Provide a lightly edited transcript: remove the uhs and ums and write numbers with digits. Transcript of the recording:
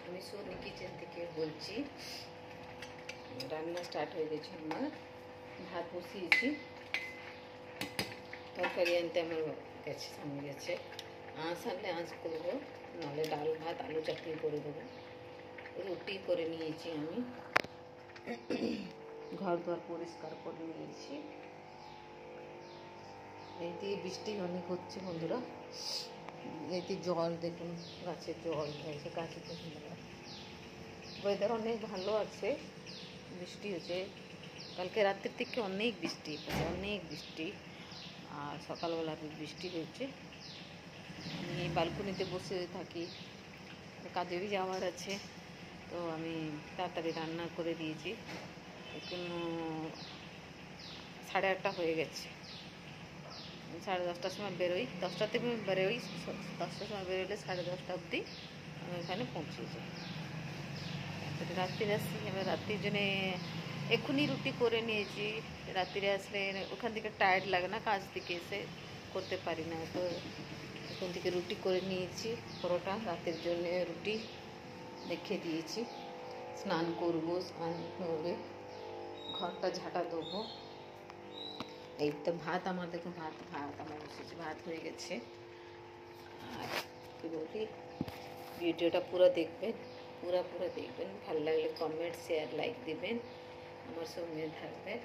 আমি Sony kitchen থেকে বলছি। রান্না স্টার্ট হয়ে গেছে আমার। ভাত বসিয়েছি, তরকারি আনতে আমার গেছে, সামনে গেছে। আঁচ আনলে আঁচ করবো, নাহলে ডাল ভাত আলু চাটনি করে দেবো। রুটি করে নিয়েছি আমি, ঘর দুয়ার পরিষ্কার করে নিয়েছি। এই দিয়ে বৃষ্টি অনেক হচ্ছে বন্ধুরা। এতে জল দেখুন, গাছের জল হয়েছে, গাছে তো ওয়েদার অনেক ভালো আছে, বৃষ্টি হচ্ছে। কালকে রাতের থেকে অনেক বৃষ্টি, অনেক বৃষ্টি। আর সকালবেলা বৃষ্টি হয়েছে। আমি বালকনিতে বসে থাকি, কাজেরই যাওয়ার আছে, তো আমি তাড়াতাড়ি রান্না করে দিয়েছি। এখন 8:30 হয়ে গেছে। 10:30টার সময় বেরোই, 10টা থেকে বেরোই, 10টার সময় বেরোলে 10:30 অবধি আমি ওখানে পৌঁছে যাই। রাত্রিরে আসছি, এবার রাত্রির জন্যে এক্ষুনি রুটি করে নিয়েছি। রাত্রিরে আসলে ওখান থেকে টায়ার্ড লাগে না, কাজ থেকে এসে করতে পারি না, তো ওখান থেকে রুটি করে নিয়েছি। পরোটা রাতের জন্য রুটি রেখে দিয়েছি। স্নান করবো, স্নান করে ঘরটা ঝাঁটা দেবো। এই তো ভাত আমার, দেখুন ভাত আমার বসেছে, ভাত হয়ে গেছে। আর কী বলি, ভিডিওটা পুরো দেখবেন, পুরো দেখবেন। ভালো লাগলে কমেন্ট, শেয়ার, লাইক দিবেন, আমার সঙ্গে থাকবেন।